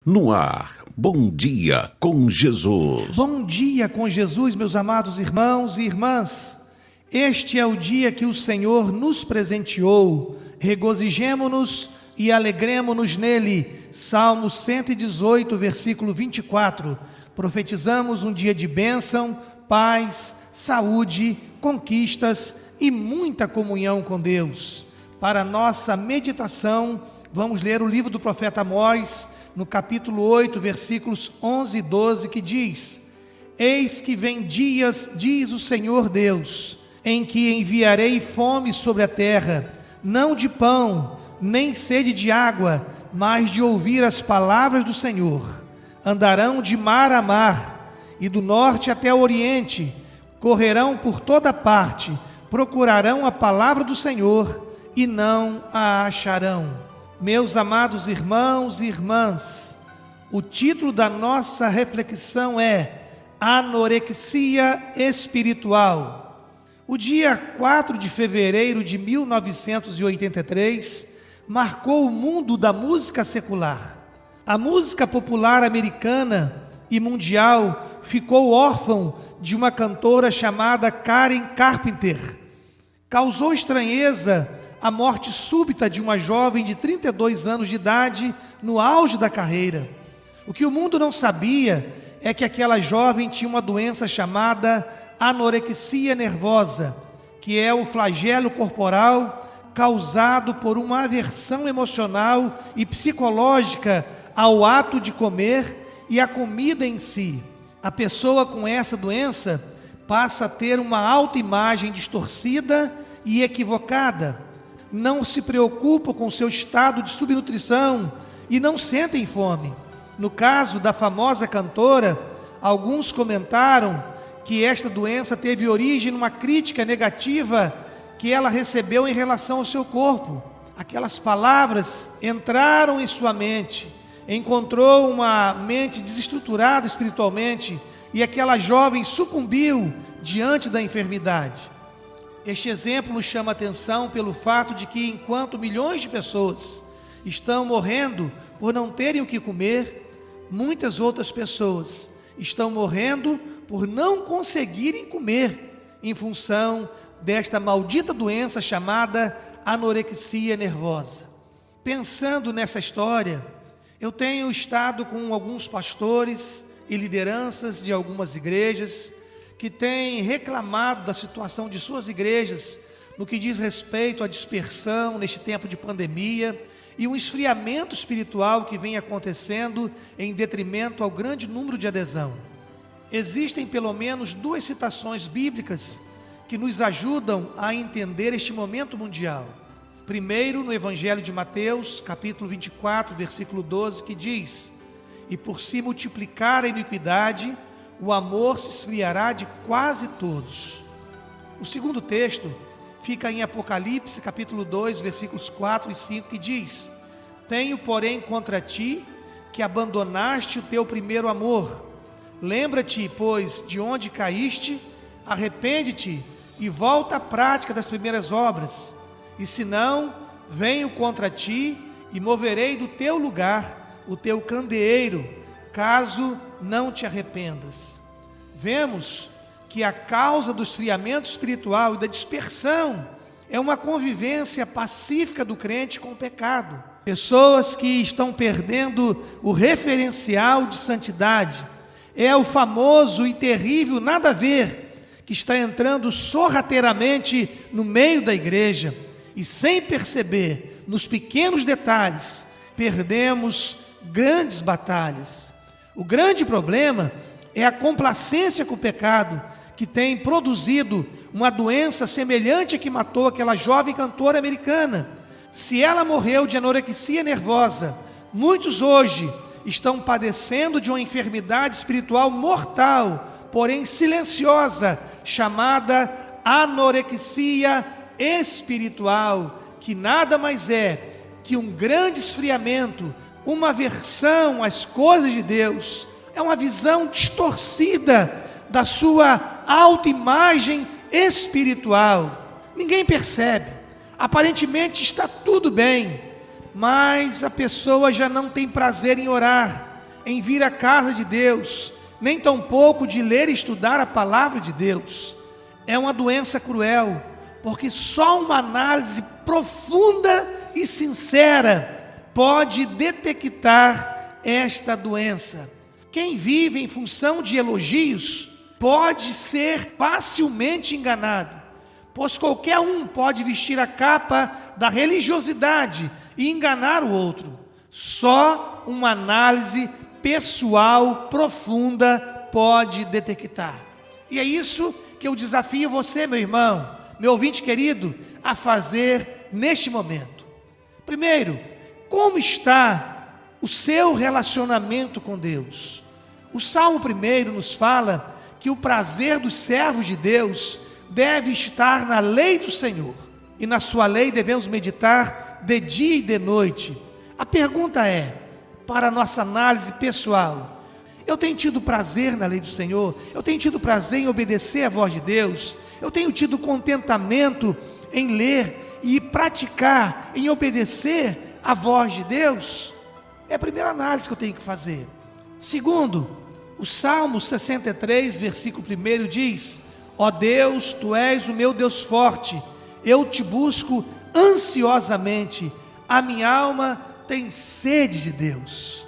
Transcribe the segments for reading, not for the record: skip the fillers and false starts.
No ar, Bom Dia com Jesus. Bom dia com Jesus, meus amados irmãos e irmãs. Este é o dia que o Senhor nos presenteou. Regozijemo-nos e alegremo-nos nele. Salmo 118, versículo 24. Profetizamos um dia de bênção, paz, saúde, conquistas e muita comunhão com Deus. Para nossa meditação, vamos ler o livro do profeta Amós, no capítulo 8, versículos 11 e 12, que diz: Eis que vem dias, diz o Senhor Deus, em que enviarei fome sobre a terra, não de pão, nem sede de água, mas de ouvir as palavras do Senhor. Andarão de mar a mar, e do norte até o oriente, correrão por toda parte, procurarão a palavra do Senhor, e não a acharão. Meus amados irmãos e irmãs, o título da nossa reflexão é Anorexia Espiritual. O dia 4 de fevereiro de 1983 marcou o mundo da música secular. A música popular americana e mundial ficou órfã de uma cantora chamada Karen Carpenter. Causou estranheza a morte súbita de uma jovem de 32 anos de idade no auge da carreira. O que o mundo não sabia é que aquela jovem tinha uma doença chamada anorexia nervosa, que é o flagelo corporal causado por uma aversão emocional e psicológica ao ato de comer e à comida em si. A pessoa com essa doença passa a ter uma autoimagem distorcida e equivocada. Não se preocupam com seu estado de subnutrição e não sentem fome. No caso da famosa cantora, alguns comentaram que esta doença teve origem numa crítica negativa que ela recebeu em relação ao seu corpo. Aquelas palavras entraram em sua mente, encontrou uma mente desestruturada espiritualmente e aquela jovem sucumbiu diante da enfermidade. Este exemplo nos chama a atenção pelo fato de que, enquanto milhões de pessoas estão morrendo por não terem o que comer, muitas outras pessoas estão morrendo por não conseguirem comer, em função desta maldita doença chamada anorexia nervosa. Pensando nessa história, eu tenho estado com alguns pastores e lideranças de algumas igrejas que têm reclamado da situação de suas igrejas no que diz respeito à dispersão neste tempo de pandemia e um esfriamento espiritual que vem acontecendo em detrimento ao grande número de adesão. Existem pelo menos duas citações bíblicas que nos ajudam a entender este momento mundial. Primeiro, no Evangelho de Mateus, capítulo 24, versículo 12, que diz: E por se multiplicar a iniquidade, o amor se esfriará de quase todos. O segundo texto fica em Apocalipse, capítulo 2, versículos 4 e 5, que diz: Tenho, porém, contra ti, que abandonaste o teu primeiro amor. Lembra-te, pois, de onde caíste, arrepende-te e volta à prática das primeiras obras. E se não, venho contra ti e moverei do teu lugar o teu candeeiro, caso não te arrependas. Vemos que a causa do esfriamento espiritual e da dispersão é uma convivência pacífica do crente com o pecado. Pessoas que estão perdendo o referencial de santidade. É o famoso e terrível nada a ver que está entrando sorrateiramente no meio da igreja e, sem perceber, nos pequenos detalhes, perdemos grandes batalhas. O grande problema é a complacência com o pecado, que tem produzido uma doença semelhante à que matou aquela jovem cantora americana. Se ela morreu de anorexia nervosa, muitos hoje estão padecendo de uma enfermidade espiritual mortal, porém silenciosa, chamada anorexia espiritual, que nada mais é que um grande esfriamento, uma aversão às coisas de Deus, é uma visão distorcida da sua autoimagem espiritual. Ninguém percebe, aparentemente está tudo bem, mas a pessoa já não tem prazer em orar, em vir à casa de Deus, nem tampouco de ler e estudar a palavra de Deus. É uma doença cruel, porque só uma análise profunda e sincera pode detectar esta doença. Quem vive em função de elogios pode ser facilmente enganado, pois qualquer um pode vestir a capa da religiosidade e enganar o outro. Só uma análise pessoal profunda pode detectar. E é isso que eu desafio você, meu irmão, meu ouvinte querido, a fazer neste momento. Primeiro, como está o seu relacionamento com Deus? O Salmo 1 nos fala que o prazer dos servos de Deus deve estar na lei do Senhor, e na sua lei devemos meditar de dia e de noite. A pergunta é, para a nossa análise pessoal: eu tenho tido prazer na lei do Senhor? Eu tenho tido prazer em obedecer a voz de Deus? Eu tenho tido contentamento em ler e praticar, em obedecer a voz de Deus? É a primeira análise que eu tenho que fazer. Segundo, o Salmo 63, versículo 1 diz: ó Deus, Tu és o meu Deus forte, eu te busco ansiosamente, a minha alma tem sede de Deus.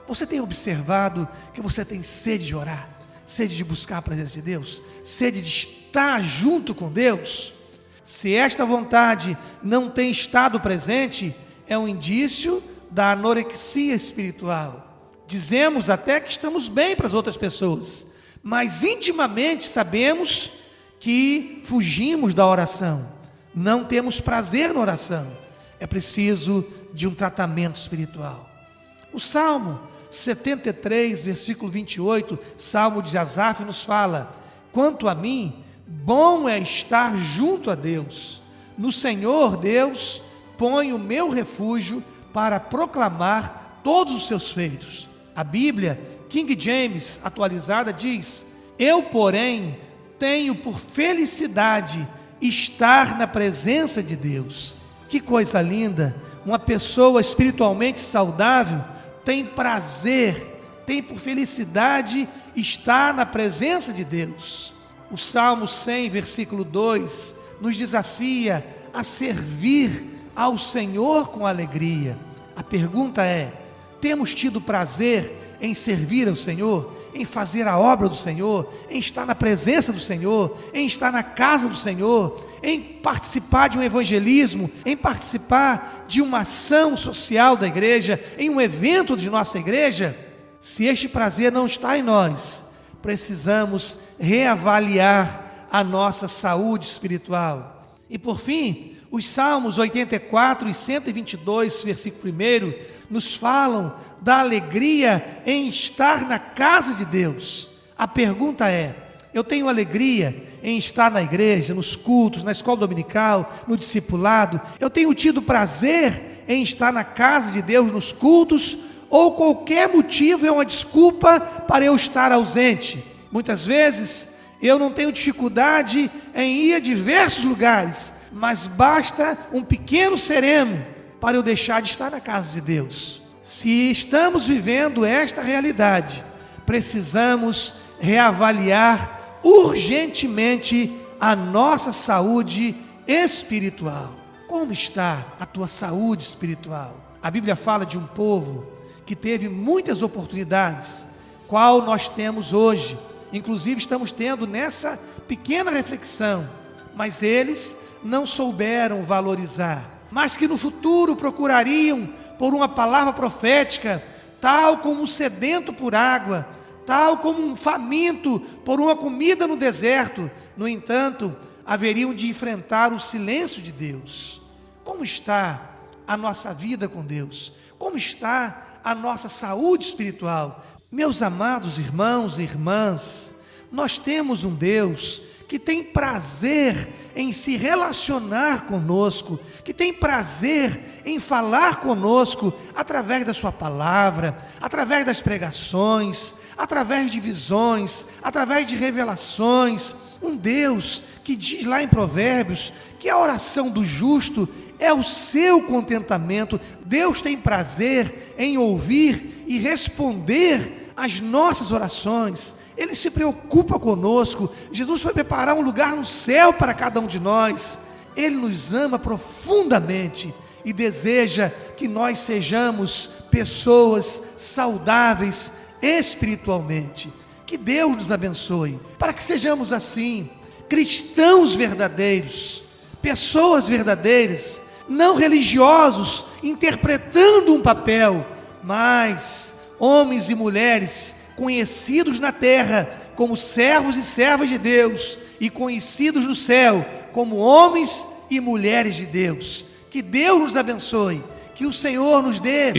Você tem observado que você tem sede de orar, sede de buscar a presença de Deus, sede de estar junto com Deus? Se esta vontade não tem estado presente, é um indício da anorexia espiritual. Dizemos até que estamos bem para as outras pessoas, mas intimamente sabemos que fugimos da oração, não temos prazer na oração. É preciso de um tratamento espiritual. O Salmo 73, versículo 28, Salmo de Asaf, nos fala: quanto a mim, bom é estar junto a Deus. No Senhor Deus ponho o meu refúgio para proclamar todos os seus feitos. A Bíblia, King James, atualizada, diz: eu, porém, tenho por felicidade estar na presença de Deus. Que coisa linda! Uma pessoa espiritualmente saudável tem prazer, tem por felicidade estar na presença de Deus. O Salmo 100, versículo 2, nos desafia a servir ao Senhor com alegria. A pergunta é: temos tido prazer em servir ao Senhor, em fazer a obra do Senhor, em estar na presença do Senhor, em estar na casa do Senhor, em participar de um evangelismo, em participar de uma ação social da igreja, em um evento de nossa igreja? Se este prazer não está em nós, precisamos reavaliar a nossa saúde espiritual. E por fim, os Salmos 84 e 122, versículo 1, nos falam da alegria em estar na casa de Deus. A pergunta é: eu tenho alegria em estar na igreja, nos cultos, na escola dominical, no discipulado? Eu tenho tido prazer em estar na casa de Deus, nos cultos? Ou qualquer motivo é uma desculpa para eu estar ausente? Muitas vezes eu não tenho dificuldade em ir a diversos lugares, mas basta um pequeno sereno para eu deixar de estar na casa de Deus. Se estamos vivendo esta realidade, precisamos reavaliar urgentemente a nossa saúde espiritual. Como está a tua saúde espiritual? A Bíblia fala de um povo que teve muitas oportunidades, qual nós temos hoje. Inclusive estamos tendo nessa pequena reflexão, mas eles não souberam valorizar, mas que no futuro procurariam por uma palavra profética, tal como um sedento por água, tal como um faminto por uma comida no deserto. No entanto, haveriam de enfrentar o silêncio de Deus. Como está a nossa vida com Deus? Como está a nossa saúde espiritual? Meus amados irmãos e irmãs, nós temos um Deus que tem prazer em se relacionar conosco, que tem prazer em falar conosco através da sua palavra, através das pregações, através de visões, através de revelações. Um Deus que diz lá em Provérbios que a oração do justo é o seu contentamento. Deus tem prazer em ouvir e responder às nossas orações. Ele se preocupa conosco. Jesus foi preparar um lugar no céu para cada um de nós. Ele nos ama profundamente e deseja que nós sejamos pessoas saudáveis espiritualmente. Que Deus nos abençoe, para que sejamos assim, cristãos verdadeiros, pessoas verdadeiras, não religiosos, interpretando um papel, mas homens e mulheres conhecidos na terra como servos e servas de Deus, e conhecidos no céu como homens e mulheres de Deus. Que Deus nos abençoe, que o Senhor nos dê